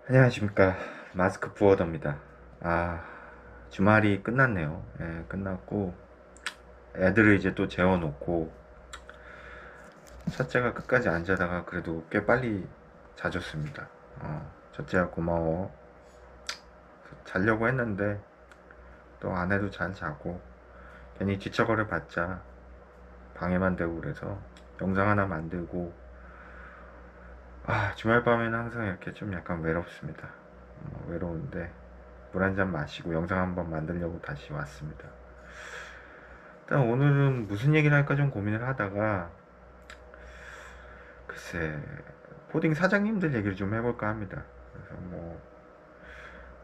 안녕하십니까. 마스크 부어더입니다. 아, 주말이 끝났네요. 예, 끝났고, 애들을 이제 또 재워놓고, 첫째가 끝까지 안 자다가 그래도 꽤 빨리 자줬습니다. 첫째야 고마워. 자려고 했는데, 또 아내도 잘 자고, 괜히 뒤처거려 봤자 방해만 되고 그래서 영상 하나 만들고, 주말 밤에는 항상 이렇게 좀 약간 외롭습니다. 외로운데, 물 한 잔 마시고 영상 한번 만들려고 다시 왔습니다. 일단 오늘은 무슨 얘기를 할까 좀 고민을 하다가 글쎄 코딩 사장님들 얘기를 좀 해볼까 합니다. 그래서 뭐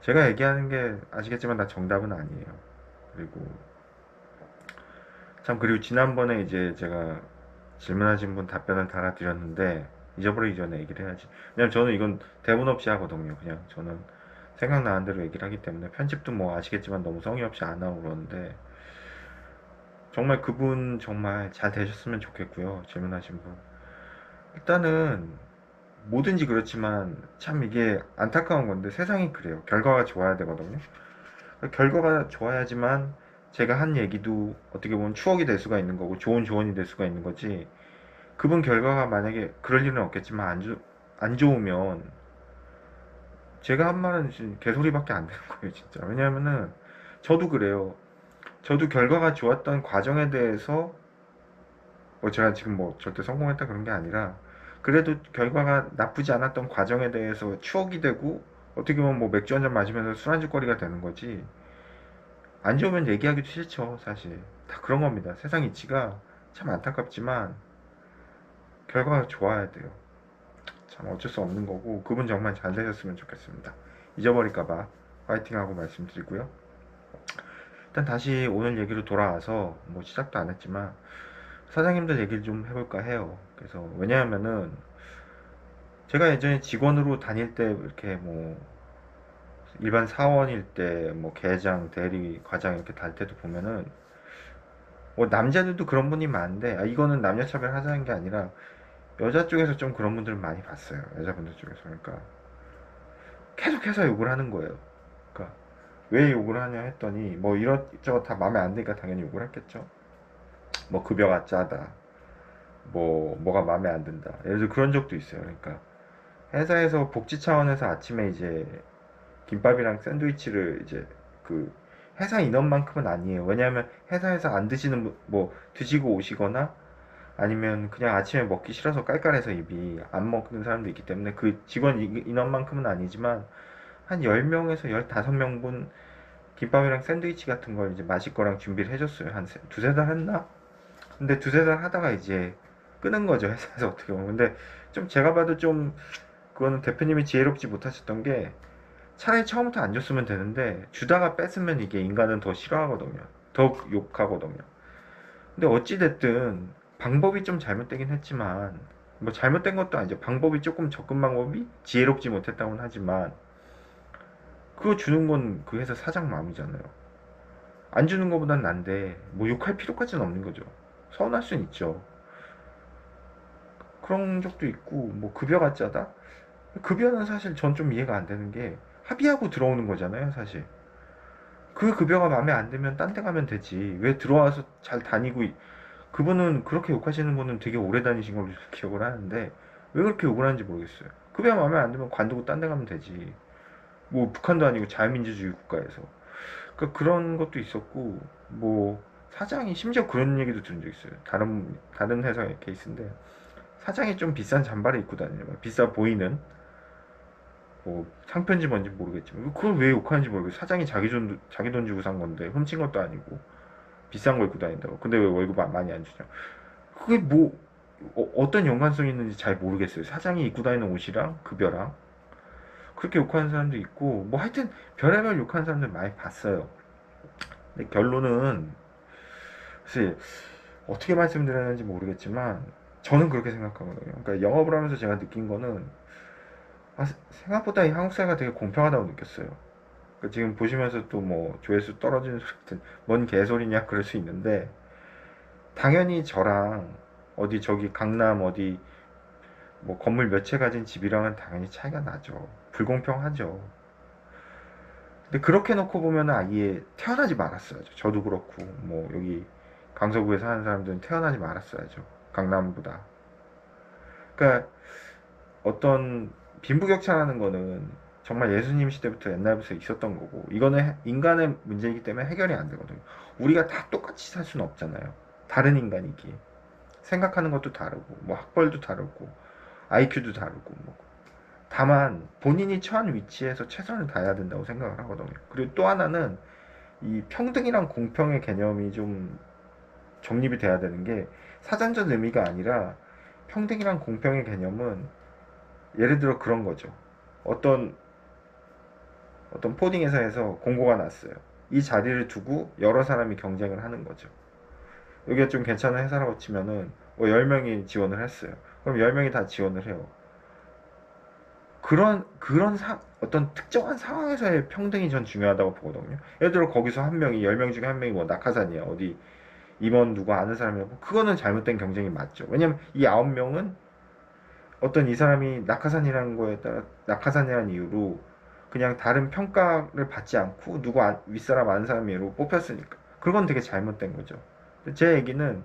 제가 얘기하는 게 아시겠지만 다 정답은 아니에요. 그리고 그리고 지난번에 이제 제가 질문하신 분 답변을 달아드렸는데 잊어버리기 전에 얘기를 해야지. 왜냐면 저는 이건 대본 없이 하거든요. 그냥 저는 생각나는 대로 얘기를 하기 때문에 편집도 뭐 아시겠지만 너무 성의 없이 안 하고 그러는데 정말 그분 정말 잘 되셨으면 좋겠고요. 질문하신 분. 일단은 뭐든지 그렇지만 참 이게 안타까운 건데 세상이 그래요. 결과가 좋아야 되거든요. 결과가 좋아야지만 제가 한 얘기도 어떻게 보면 추억이 될 수가 있는 거고 좋은 조언이 될 수가 있는 거지. 그분 결과가 만약에 그럴 일은 없겠지만 안 좋으면 제가 한 말은 지금 개소리밖에 안 되는 거예요, 진짜. 왜냐면은 저도 그래요. 저도 결과가 좋았던 과정에 대해서 뭐 제가 지금 뭐 절대 성공했다 그런 게 아니라 그래도 결과가 나쁘지 않았던 과정에 대해서 추억이 되고 어떻게 보면 뭐 맥주 한잔 마시면서 술안주거리가 되는 거지. 안 좋으면 얘기하기도 싫죠, 사실. 다 그런 겁니다. 세상 이치가 참 안타깝지만 결과가 좋아야 돼요. 참 어쩔 수 없는 거고 그분 정말 잘 되셨으면 좋겠습니다. 잊어버릴까봐 파이팅하고 말씀드리고요. 일단 다시 오늘 얘기로 돌아와서 뭐 시작도 안 했지만 사장님들 얘기를 좀 해볼까 해요. 그래서 왜냐하면은 제가 예전에 직원으로 다닐 때 이렇게 뭐 일반 사원일 때 뭐 계장, 대리, 과장 이렇게 달 때도 보면은 뭐 남자들도 그런 분이 많은데 이거는 남녀 차별 하자는 게 아니라 여자 쪽에서 좀 그런 분들을 많이 봤어요. 여자분들 쪽에서. 그러니까 계속해서 욕을 하는 거예요. 그러니까 왜 욕을 하냐 했더니 뭐 이것저것 다 마음에 안 드니까 당연히 욕을 했겠죠. 뭐 급여가 짜다. 뭐가 마음에 안 든다. 예를 들어 그런 적도 있어요. 그러니까 회사에서 복지 차원에서 아침에 이제 김밥이랑 샌드위치를 이제 그 회사 인원만큼은 아니에요. 왜냐하면 회사에서 안 드시는 뭐 드시고 오시거나 아니면 그냥 아침에 먹기 싫어서 깔깔해서 입이 안 먹는 사람도 있기 때문에 그 직원 인원만큼은 아니지만 한 10명에서 15명분 김밥이랑 샌드위치 같은 걸 이제 마실 거랑 준비를 해줬어요. 한 두세 달 했나? 근데 두세 달 하다가 이제 끄는 거죠. 회사에서 어떻게 보면. 근데 좀 제가 봐도 좀 그거는 대표님이 지혜롭지 못하셨던 게 차라리 처음부터 안 줬으면 되는데 주다가 뺐으면 이게 인간은 더 싫어하거든요. 더 욕하거든요. 근데 어찌됐든 방법이 좀 잘못되긴 했지만 뭐 잘못된 것도 아니죠. 방법이 조금 접근 방법이 지혜롭지 못했다고는 하지만 그거 주는 건 그 회사 사장 마음이잖아요. 안 주는 것보단 난데 뭐 욕할 필요까지는 없는 거죠. 서운할 순 있죠. 그런 적도 있고 뭐 급여가 짜다? 급여는 사실 전 좀 이해가 안 되는 게 합의하고 들어오는 거잖아요, 사실. 그 급여가 마음에 안 들면 딴 데 가면 되지. 왜 들어와서 잘 다니고 그분은 그렇게 욕하시는 분은 되게 오래 다니신 걸로 기억을 하는데 왜 그렇게 욕을 하는지 모르겠어요. 급여 마음에 안 들면 관두고 딴 데 가면 되지. 뭐 북한도 아니고 자유민주주의 국가에서. 그러니까 그런 것도 있었고 뭐 사장이 심지어 그런 얘기도 들은 적 있어요. 다른 회사의 케이스인데 사장이 좀 비싼 잠바를 입고 다니는 거야. 비싸 보이는 뭐 상편지 뭔지 모르겠지만 그걸 왜 욕하는지 모르겠어요. 사장이 자기 돈 주고 산 건데 훔친 것도 아니고 비싼 거 입고 다닌다고. 근데 왜 월급 많이 안 주냐? 그게 뭐 떤 연관성이 있는지 잘 모르겠어요. 사장이 입고 다니는 옷이랑 급여랑 그렇게 욕하는 사람도 있고 뭐 하여튼 별의별 욕하는 사람들 많이 봤어요. 근데 결론은 글쎄 어떻게 말씀드렸는지 모르겠지만 저는 그렇게 생각하거든요. 그러니까 영업을 하면서 제가 느낀 거는 생각보다 이 한국 사회가 되게 공평하다고 느꼈어요. 그러니까 지금 보시면서 또 뭐 조회수 떨어지는 소리들 뭔 개소리냐 그럴 수 있는데 당연히 저랑 어디 저기 강남 어디 뭐 건물 몇 채 가진 집이랑은 당연히 차이가 나죠. 불공평하죠. 근데 그렇게 놓고 보면 아예 태어나지 말았어야죠. 저도 그렇고 뭐 여기 강서구에 사는 사람들은 태어나지 말았어야죠. 강남보다. 그러니까 어떤 빈부격차라는 거는 정말 예수님 시대부터 옛날부터 있었던 거고 이거는 인간의 문제이기 때문에 해결이 안 되거든요. 우리가 다 똑같이 살 수는 없잖아요. 다른 인간이기에 생각하는 것도 다르고 뭐 학벌도 다르고 IQ도 다르고 뭐 다만 본인이 처한 위치에서 최선을 다해야 된다고 생각을 하거든요. 그리고 또 하나는 이 평등이랑 공평의 개념이 좀 정립이 돼야 되는 게 사전적 의미가 아니라 평등이랑 공평의 개념은 예를 들어 그런 거죠. 어떤 포딩 회사에서 공고가 났어요. 이 자리를 두고 여러 사람이 경쟁을 하는 거죠. 여기가 좀 괜찮은 회사라고 치면은 뭐 10명이 지원을 했어요. 그럼 10명이 다 지원을 해요. 어떤 특정한 상황에서의 평등이 전 중요하다고 보거든요. 예를 들어 거기서 한 명이 10명 중에 한 명이 뭐 낙하산이야. 어디 임원 누구 아는 사람이고 그거는 잘못된 경쟁이 맞죠. 왜냐면 이 9명은 어떤 이 사람이 낙하산이라는 거에 따라 낙하산이라는 이유로 그냥 다른 평가를 받지 않고 윗사람 아는 사람으로 뽑혔으니까 그건 되게 잘못된 거죠. 제 얘기는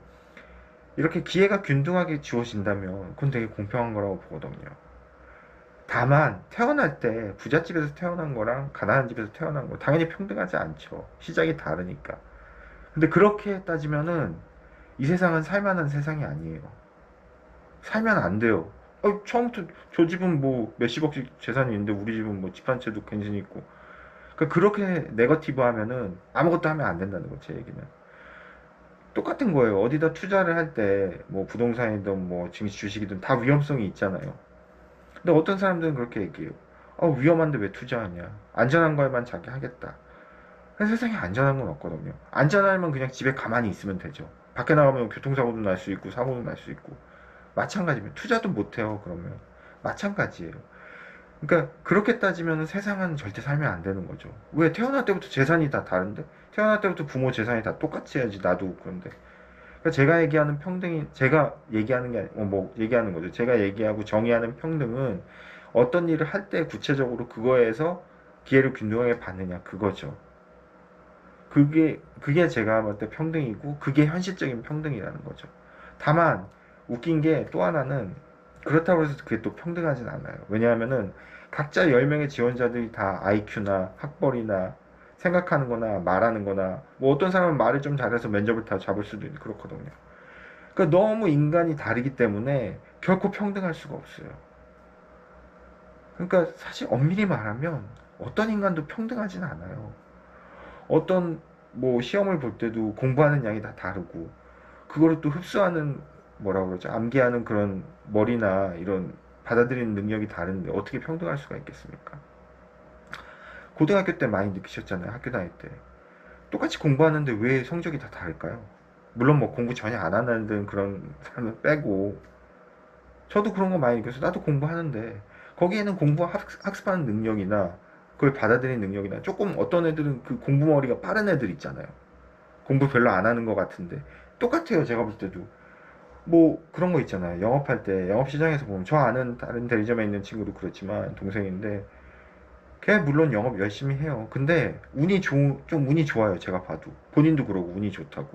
이렇게 기회가 균등하게 주어진다면 그건 되게 공평한 거라고 보거든요. 다만 태어날 때 부잣집에서 태어난 거랑 가난한 집에서 태어난 거 당연히 평등하지 않죠. 시작이 다르니까. 근데 그렇게 따지면은 이 세상은 살만한 세상이 아니에요. 살면 안 돼요. 처음부터 저 집은 뭐 몇십억씩 재산이 있는데 우리 집은 뭐 집 한 채도 괜히 있고. 그러니까 그렇게 네거티브 하면은 아무것도 하면 안 된다는 거죠, 제 얘기는. 똑같은 거예요. 어디다 투자를 할 때 뭐 부동산이든 뭐 증시 주식이든 다 위험성이 있잖아요. 근데 어떤 사람들은 그렇게 얘기해요. 위험한데 왜 투자하냐. 안전한 거에만 자기 하겠다. 근데 세상에 안전한 건 없거든요. 안전하면 그냥 집에 가만히 있으면 되죠. 밖에 나가면 교통사고도 날 수 있고 사고도 날 수 있고. 마찬가지면 투자도 못해요. 그러면 마찬가지예요. 그러니까 그렇게 따지면 세상은 절대 살면 안 되는 거죠. 왜 태어날 때부터 재산이 다 다른데? 태어날 때부터 부모 재산이 다 똑같이 해야지 나도 그런데. 그러니까 제가 얘기하는 평등이 제가 얘기하는 게 뭐 얘기하는 거죠. 제가 얘기하고 정의하는 평등은 어떤 일을 할 때 구체적으로 그거에서 기회를 균등하게 받느냐 그거죠. 그게 제가 볼 때 평등이고 그게 현실적인 평등이라는 거죠. 다만 웃긴 게 또 하나는 그렇다고 해서 그게 또 평등하진 않아요. 왜냐하면은 각자 10명의 지원자들이 다 IQ나 학벌이나 생각하는 거나 말하는 거나 뭐 어떤 사람은 말을 좀 잘해서 면접을 다 잡을 수도 있고 그렇거든요. 그러니까 너무 인간이 다르기 때문에 결코 평등할 수가 없어요. 그러니까 사실 엄밀히 말하면 어떤 인간도 평등하진 않아요. 어떤 뭐 시험을 볼 때도 공부하는 양이 다 다르고 그거를 또 흡수하는 뭐라고 그러죠? 암기하는 그런 머리나 이런 받아들이는 능력이 다른데 어떻게 평등할 수가 있겠습니까? 고등학교 때 많이 느끼셨잖아요. 학교 다닐 때. 똑같이 공부하는데 왜 성적이 다 다를까요? 물론 뭐 공부 전혀 안 하는 그런 사람을 빼고 저도 그런 거 많이 느꼈어요. 나도 공부하는데 거기에는 학습하는 능력이나 그걸 받아들이는 능력이나 조금 어떤 애들은 그 공부머리가 빠른 애들 있잖아요. 공부 별로 안 하는 것 같은데 똑같아요. 제가 볼 때도 뭐 그런 거 있잖아요. 영업할 때 영업시장에서 보면 저 아는 다른 대리점에 있는 친구도 그렇지만 동생인데 걔 물론 영업 열심히 해요. 근데 좀 운이 좋아요. 제가 봐도 본인도 그러고 운이 좋다고.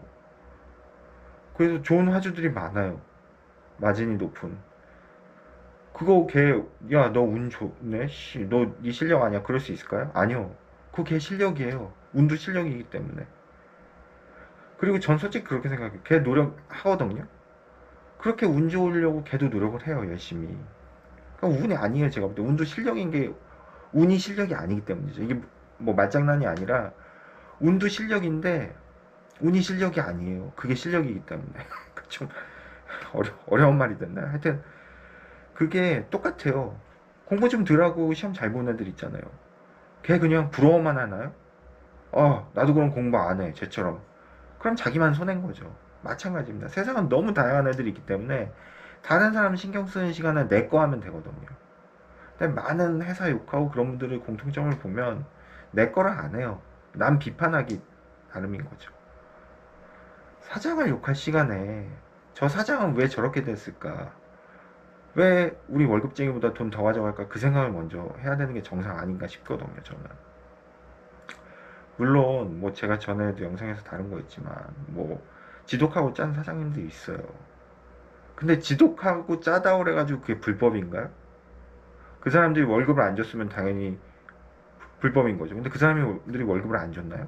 그래서 좋은 화주들이 많아요. 마진이 높은. 그거 걔, 야, 너 운 좋네? 씨, 너 네 실력 아니야? 그럴 수 있을까요? 아니요. 그거 걔 실력이에요. 운도 실력이기 때문에. 그리고 전 솔직히 그렇게 생각해요. 걔 노력하거든요? 그렇게 운 좋으려고 걔도 노력을 해요, 열심히. 그러니까 운이 아니에요, 제가 볼 때. 운도 실력인 게, 운이 실력이 아니기 때문이죠. 이게 뭐 말장난이 아니라, 운도 실력인데, 운이 실력이 아니에요. 그게 실력이기 때문에. 좀 어려운 말이 됐나? 하여튼, 그게 똑같아요. 공부 좀 덜 하고 시험 잘 보는 애들 있잖아요. 걔 그냥 부러워만 하나요? 나도 그럼 공부 안 해. 쟤처럼. 그럼 자기만 손해인 거죠. 마찬가지입니다. 세상은 너무 다양한 애들이 있기 때문에 다른 사람 신경 쓰는 시간에 내 거 하면 되거든요. 근데 많은 회사 욕하고 그런 분들의 공통점을 보면 내 거를 안 해요. 남 비판하기 나름인 거죠. 사장을 욕할 시간에 저 사장은 왜 저렇게 됐을까? 왜 우리 월급쟁이보다 돈 더 가져갈까? 그 생각을 먼저 해야 되는 게 정상 아닌가 싶거든요, 저는. 물론 뭐 제가 전에도 영상에서 다룬 거 있지만 뭐 지독하고 짠 사장님도 있어요. 근데 지독하고 짜다 그래가지고 그게 불법인가요? 그 사람들이 월급을 안 줬으면 당연히 불법인 거죠. 근데 그 사람들이 월급을 안 줬나요?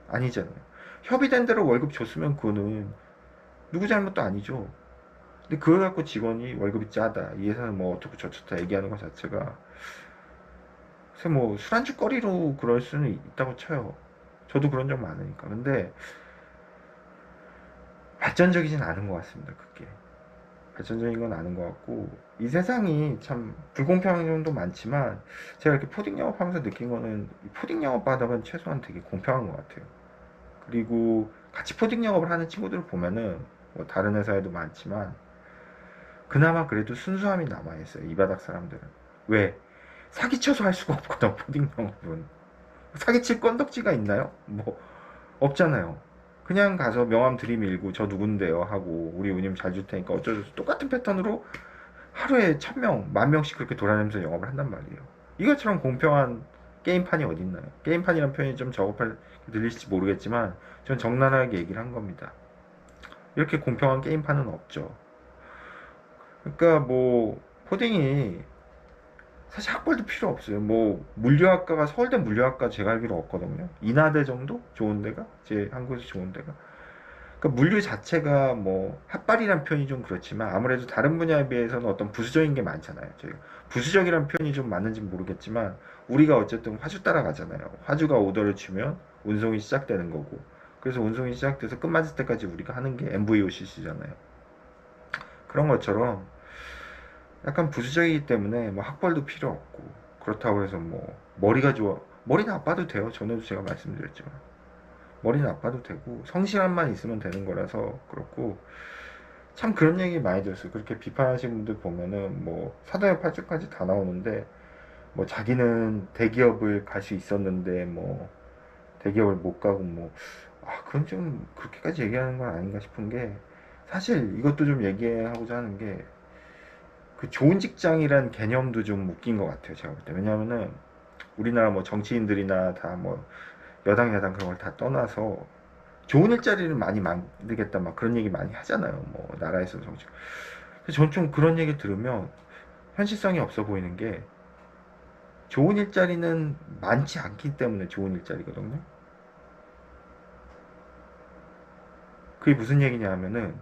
아니잖아요. 협의된 대로 월급 줬으면 그거는 누구 잘못도 아니죠. 근데 그걸 갖고 직원이 월급이 짜다, 이 회사는 뭐 어떻고 저렇다 얘기하는 것 자체가 글쎄 뭐 술안주거리로 그럴 수는 있다고 쳐요. 저도 그런 적 많으니까. 근데 발전적이진 않은 것 같습니다. 그게 발전적인 건 아닌 것 같고, 이 세상이 참 불공평한 점도 많지만 제가 이렇게 포딩 영업하면서 느낀 거는 이 포딩 영업 바닥은 최소한 되게 공평한 것 같아요. 그리고 같이 포딩 영업을 하는 친구들을 보면은 뭐 다른 회사에도 많지만 그나마 그래도 순수함이 남아있어요. 이 바닥 사람들은. 왜? 사기쳐서 할 수가 없거든. 포딩 영업은 사기칠 건덕지가 있나요? 뭐 없잖아요. 그냥 가서 명함 들이밀고 저 누군데요 하고 우리 우님 잘 줄 테니까 어쩌저쩌 똑같은 패턴으로 하루에 1000명, 10,000명씩 그렇게 돌아다니면서 영업을 한단 말이에요. 이것처럼 공평한 게임판이 어딨나요? 게임판이란 표현이 좀 저급할 들릴지 모르겠지만 전 적나라하게 얘기를 한 겁니다. 이렇게 공평한 게임판은 없죠. 그러니까 뭐 코딩이 사실 학벌도 필요 없어요. 뭐 물리학과가 서울대 물리학과 제가 알기로 없거든요. 인하대 정도 좋은 데가 제 한국에서 좋은 데가. 그러니까 물류 자체가 뭐 핫발이란 표현이 좀 그렇지만 아무래도 다른 분야에 비해서는 어떤 부수적인 게 많잖아요. 저희가 부수적이란 표현이 좀 맞는지 모르겠지만 우리가 어쨌든 화주 따라가잖아요. 화주가 오더를 주면 운송이 시작되는 거고. 그래서 운송이 시작돼서 끝맞을 때까지 우리가 하는 게 MVOCC잖아요. 그런 것처럼 약간 부수적이기 때문에 뭐 학벌도 필요 없고 그렇다고 해서 뭐 머리가 좋아 머리 나빠도 돼요. 전에도 제가 말씀드렸지만 머리 나빠도 되고 성실함만 있으면 되는 거라서 그렇고 참 그런 얘기 많이 들었어요. 그렇게 비판하시는 분들 보면은 뭐 사도의 팔주까지 다 나오는데 뭐 자기는 대기업을 갈 수 있었는데 뭐 대기업을 못 가고 뭐 그건 좀 그렇게까지 얘기하는 건 아닌가 싶은 게 사실 이것도 좀 얘기하고자 하는 게 그 좋은 직장이란 개념도 좀 웃긴 것 같아요. 제가 볼 때. 왜냐하면은 우리나라 뭐 정치인들이나 다 뭐 여당 야당 그런 걸 다 떠나서 좋은 일자리를 많이 만들겠다 막 그런 얘기 많이 하잖아요. 뭐 나라에서 정치. 저는 좀 그런 얘기 들으면 현실성이 없어 보이는 게 좋은 일자리는 많지 않기 때문에 좋은 일자리거든요. 그게 무슨 얘기냐 하면은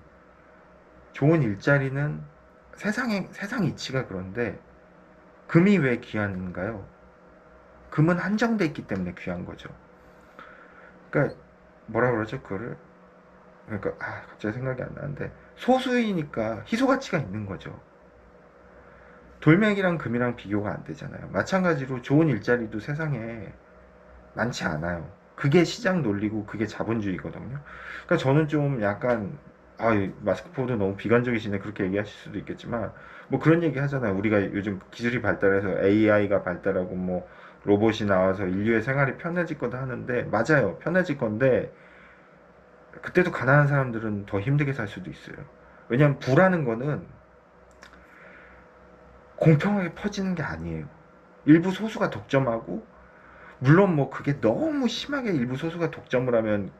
좋은 일자리는 세상 이치가 그런데 금이 왜 귀한가요? 금은 한정돼 있기 때문에 귀한 거죠. 그러니까 뭐라 그러죠 그거를? 그러니까 갑자기 생각이 안 나는데 소수이니까 희소 가치가 있는 거죠. 돌멩이랑 금이랑 비교가 안 되잖아요. 마찬가지로 좋은 일자리도 세상에 많지 않아요. 그게 시장 논리고 그게 자본주의거든요. 그러니까 저는 좀 약간 마스크포드 너무 비관적이시네 그렇게 얘기하실 수도 있겠지만 뭐 그런 얘기 하잖아요. 우리가 요즘 기술이 발달해서 AI가 발달하고 뭐 로봇이 나와서 인류의 생활이 편해질 거다 하는데 맞아요. 편해질 건데 그때도 가난한 사람들은 더 힘들게 살 수도 있어요. 왜냐하면 부라는 거는 공평하게 퍼지는 게 아니에요. 일부 소수가 독점하고 물론 뭐 그게 너무 심하게 일부 소수가 독점을 하면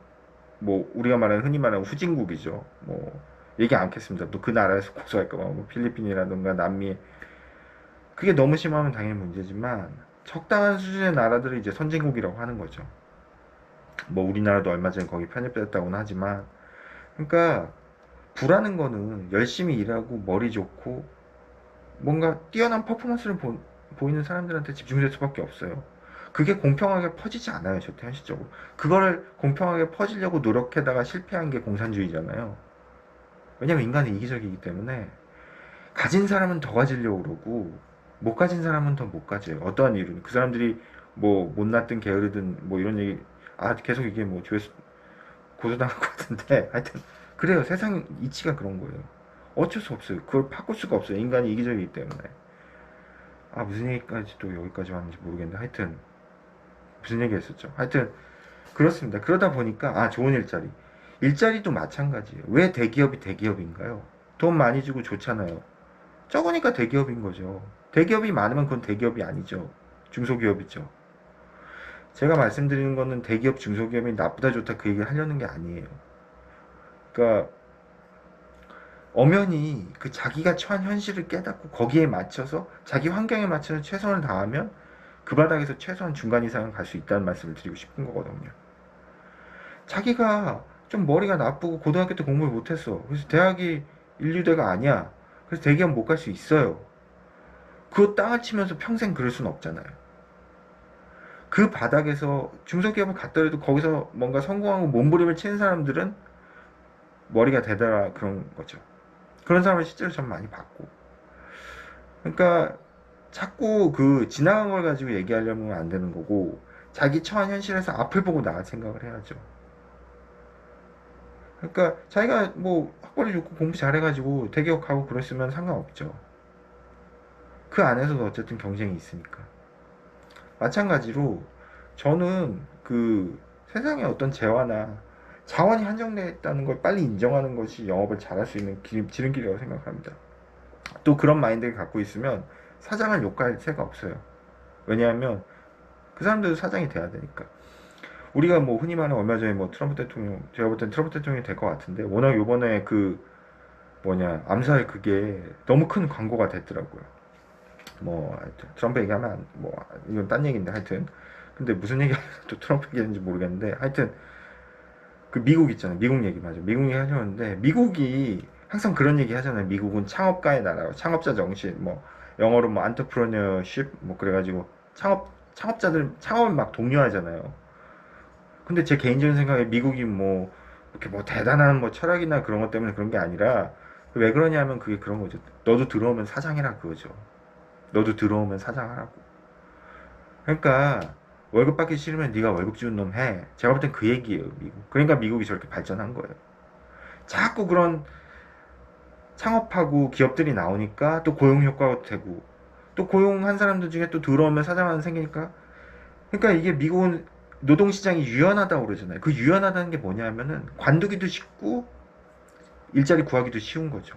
뭐 우리가 말하는 흔히 말하는 후진국이죠. 뭐 얘기 않겠습니다. 또 그 나라에서 고소할까봐 뭐 필리핀이라든가 남미 그게 너무 심하면 당연히 문제지만 적당한 수준의 나라들을 이제 선진국이라고 하는 거죠. 뭐 우리나라도 얼마 전에 거기 편입됐다고는 하지만 그러니까 부라는 거는 열심히 일하고 머리 좋고 뭔가 뛰어난 퍼포먼스를 보이는 사람들한테 집중될 수밖에 없어요. 그게 공평하게 퍼지지 않아요, 절대 현실적으로. 그거를 공평하게 퍼지려고 노력하다가 실패한 게 공산주의잖아요. 왜냐면 인간은 이기적이기 때문에 가진 사람은 더 가지려고 그러고 못 가진 사람은 더 못 가져요. 어떠한 이유는 그 사람들이 뭐 못났든 게으르든 뭐 이런 얘기 계속 이게 뭐 조회수 고소당할 것 같은데 하여튼 그래요. 세상 이치가 그런 거예요. 어쩔 수 없어요. 그걸 바꿀 수가 없어요. 인간이 이기적이기 때문에. 무슨 얘기까지 또 여기까지 왔는지 모르겠는데 하여튼 무슨 얘기 했었죠. 하여튼 그렇습니다. 그러다 보니까 좋은 일자리. 일자리도 마찬가지예요. 왜 대기업이 대기업인가요? 돈 많이 주고 좋잖아요. 적으니까 대기업인 거죠. 대기업이 많으면 그건 대기업이 아니죠. 중소기업이죠. 제가 말씀드리는 거는 대기업, 중소기업이 나쁘다 좋다 그 얘기를 하려는 게 아니에요. 그러니까 엄연히 그 자기가 처한 현실을 깨닫고 거기에 맞춰서 자기 환경에 맞춰서 최선을 다하면 그 바닥에서 최소한 중간 이상은 갈 수 있다는 말씀을 드리고 싶은 거거든요. 자기가 좀 머리가 나쁘고 고등학교 때 공부를 못했어. 그래서 대학이 인류대가 아니야. 그래서 대기업 못 갈 수 있어요. 그 땅을 치면서 평생 그럴 수는 없잖아요. 그 바닥에서 중소기업을 갔더라도 거기서 뭔가 성공하고 몸부림을 치는 사람들은 머리가 되더라 그런 거죠. 그런 사람을 실제로 전 많이 봤고. 그러니까 자꾸 그 지나간 걸 가지고 얘기하려면 안 되는 거고 자기 처한 현실에서 앞을 보고 나갈 생각을 해야죠. 그러니까 자기가 뭐 학벌이 좋고 공부 잘해가지고 대기업 가고 그랬으면 상관없죠. 그 안에서도 어쨌든 경쟁이 있으니까. 마찬가지로 저는 그 세상의 어떤 재화나 자원이 한정되어 있다는 걸 빨리 인정하는 것이 영업을 잘할 수 있는 지름길이라고 생각합니다. 또 그런 마인드를 갖고 있으면 사장을 욕할 새가 없어요. 왜냐하면 그 사람들도 사장이 돼야 되니까. 우리가 뭐 흔히 말하는 얼마 전에 뭐 트럼프 대통령, 제가 볼 땐 트럼프 대통령이 될 것 같은데 워낙 요번에 그 뭐냐 암살 그게 너무 큰 광고가 됐더라고요. 뭐 하여튼 트럼프 얘기하면 뭐 이건 딴 얘기인데 하여튼 근데 무슨 얘기하면서 또 트럼프 얘기하는지 모르겠는데 하여튼 그 미국 있잖아요. 미국 얘기 맞아. 미국 얘기 하려는데 미국이 항상 그런 얘기 하잖아요. 미국은 창업가의 나라고 창업자 정신 뭐 영어로 뭐 entrepreneurship 뭐 그래가지고 창업자들 창업을 막 독려하잖아요. 근데 제 개인적인 생각에 미국이 뭐 이렇게 뭐 대단한 뭐 철학이나 그런 것 때문에 그런 게 아니라 왜 그러냐면 그게 그런 거죠. 너도 들어오면 사장이라 그거죠. 너도 들어오면 사장하라고. 그러니까 월급 받기 싫으면 네가 월급 주는 놈 해. 제가 볼 땐 그 얘기예요, 미국. 그러니까 미국이 저렇게 발전한 거예요. 자꾸 그런 창업하고 기업들이 나오니까 또 고용 효과가 되고 또 고용한 사람들 중에 또 들어오면 사장하는 생기니까 그러니까 이게 미국은 노동시장이 유연하다고 그러잖아요. 그 유연하다는 게 뭐냐면은 관두기도 쉽고 일자리 구하기도 쉬운 거죠.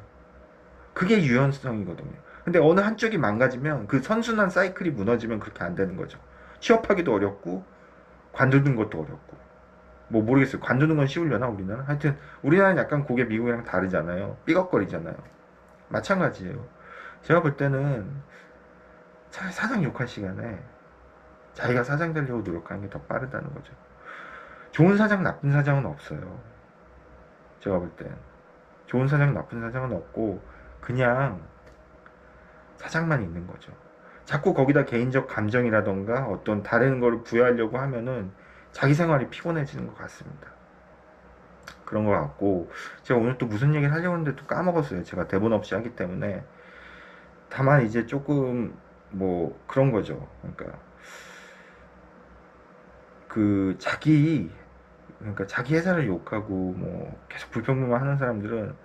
그게 유연성이거든요. 근데 어느 한쪽이 망가지면 그 선순환 사이클이 무너지면 그렇게 안 되는 거죠. 취업하기도 어렵고 관두는 것도 어렵고 뭐 모르겠어요. 관두는 건 쉬우려나 우리나라? 하여튼 우리나라는 약간 그게 미국이랑 다르잖아요. 삐걱거리잖아요. 마찬가지예요. 제가 볼 때는 차라리 사장 욕할 시간에 자기가 사장 되려고 노력하는 게 더 빠르다는 거죠. 좋은 사장, 나쁜 사장은 없어요. 제가 볼 땐. 좋은 사장, 나쁜 사장은 없고 그냥 사장만 있는 거죠. 자꾸 거기다 개인적 감정이라던가 어떤 다른 거를 부여하려고 하면은 자기 생활이 피곤해지는 것 같습니다. 그런 것 같고 제가 오늘 또 무슨 얘기를 하려고 했는데 또 까먹었어요. 제가 대본 없이 하기 때문에. 다만 이제 조금 뭐 그런 거죠. 그러니까 그 그러니까 자기 회사를 욕하고 뭐 계속 불평불만 하는 사람들은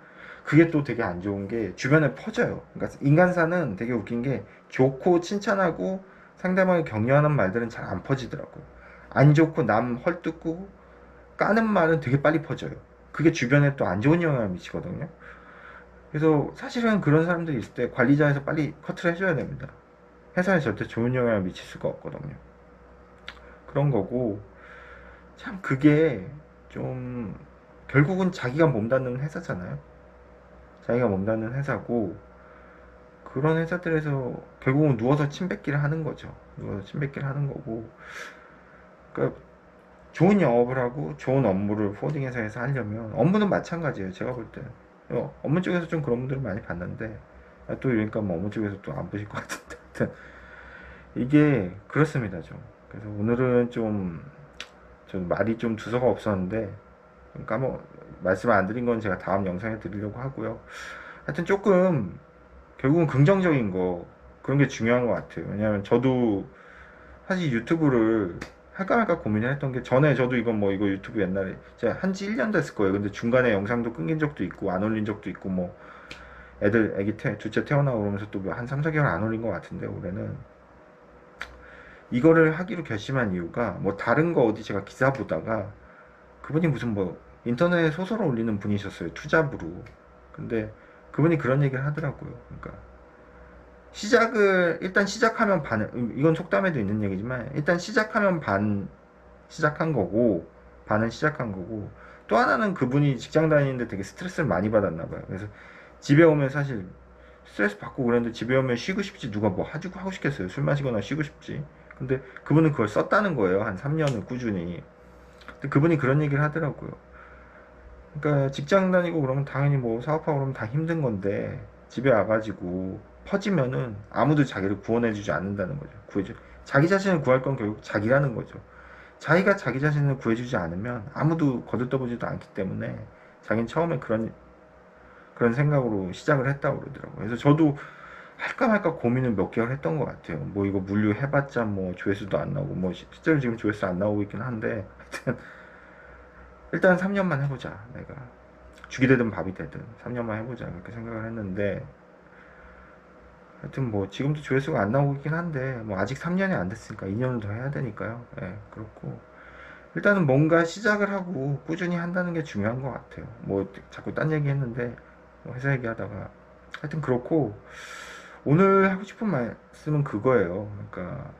그게 또 되게 안 좋은 게 주변에 퍼져요. 그러니까 인간사는 되게 웃긴 게 좋고 칭찬하고 상대방을 격려하는 말들은 잘 안 퍼지더라고요. 안 좋고 남 헐뜯고 까는 말은 되게 빨리 퍼져요. 그게 주변에 또 안 좋은 영향을 미치거든요. 그래서 사실은 그런 사람들이 있을 때 관리자에서 빨리 커트를 해줘야 됩니다. 회사에 절대 좋은 영향을 미칠 수가 없거든요. 그런 거고 참 그게 좀 결국은 자기가 몸담는 회사잖아요. 자기가 몸담는 회사고 그런 회사들에서 결국은 누워서 침뱉기를 하는 거죠. 누워서 침뱉기를 하는 거고 그러니까 좋은 영업을 하고 좋은 업무를 포워딩 회사에서 하려면 업무는 마찬가지예요. 제가 볼 때. 업무 쪽에서 좀 그런 분들을 많이 봤는데 또 이러니까 뭐 업무 쪽에서 또 안 보실 것 같은데 하여튼 이게 그렇습니다 좀. 그래서 오늘은 좀 말이 좀 두서가 없었는데 좀 말씀 안 드린 건 제가 다음 영상에 드리려고 하고요. 하여튼 조금 결국은 긍정적인 거 그런 게 중요한 것 같아요. 왜냐하면 저도 사실 유튜브를 할까 말까 고민을 했던 게 전에 저도 이거 유튜브 옛날에 제가 한지 1년 됐을 거예요. 근데 중간에 영상도 끊긴 적도 있고 안 올린 적도 있고 뭐 애기 둘째 태어나고 그러면서 또 한 3, 4개월 안 올린 것 같은데 올해는 이거를 하기로 결심한 이유가 뭐 다른 거 어디 제가 기사 보다가 그분이 무슨 뭐 인터넷 소설을 올리는 분이셨어요. 투잡으로. 근데 그분이 그런 얘기를 하더라고요. 그러니까 시작을 일단 시작하면 이건 속담에도 있는 얘기지만 일단 시작하면 시작한 거고 반은 시작한 거고 또 하나는 그분이 직장 다니는데 되게 스트레스를 많이 받았나 봐요. 그래서 집에 오면 사실 스트레스 받고 그랬는데 집에 오면 쉬고 싶지 누가 뭐 하고 싶겠어요. 술 마시거나 쉬고 싶지. 근데 그분은 그걸 썼다는 거예요. 한 3년을 꾸준히. 근데 그분이 그런 얘기를 하더라고요. 그러니까 직장 다니고 그러면 당연히 뭐 사업하고 그러면 다 힘든 건데 집에 와가지고 퍼지면은 아무도 자기를 구원해주지 않는다는 거죠. 자기 자신을 구할 건 결국 자기라는 거죠. 자기가 자기 자신을 구해주지 않으면 아무도 거들떠보지도 않기 때문에 자기는 처음에 그런 생각으로 시작을 했다고 그러더라고요. 그래서 저도 할까 말까 고민을 몇 개월 했던 것 같아요. 뭐 이거 물류 해봤자 뭐 조회수도 안 나오고 뭐 실제로 지금 조회수 안 나오고 있긴 한데 하여튼 일단 3년만 해보자. 내가 죽이 되든 밥이 되든 3년만 해보자 그렇게 생각을 했는데 하여튼 뭐 지금도 조회수가 안 나오고 있긴 한데 뭐 아직 3년이 안 됐으니까 2년은 더 해야 되니까요. 예, 그렇고 일단은 뭔가 시작을 하고 꾸준히 한다는 게 중요한 것 같아요. 뭐 자꾸 딴 얘기 했는데 뭐 회사 얘기하다가 하여튼 그렇고 오늘 하고 싶은 말씀은 그거예요. 그러니까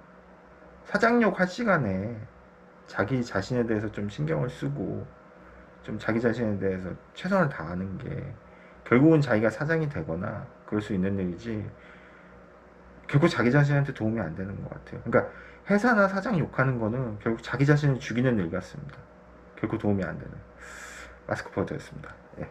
사장욕 할 시간에 자기 자신에 대해서 좀 신경을 쓰고 좀 자기 자신에 대해서 최선을 다하는 게 결국은 자기가 사장이 되거나 그럴 수 있는 일이지 결국 자기 자신한테 도움이 안 되는 것 같아요. 그러니까 회사나 사장 욕하는 거는 결국 자기 자신을 죽이는 일 같습니다. 결국 도움이 안 되는 마스크퍼드였습니다. 예.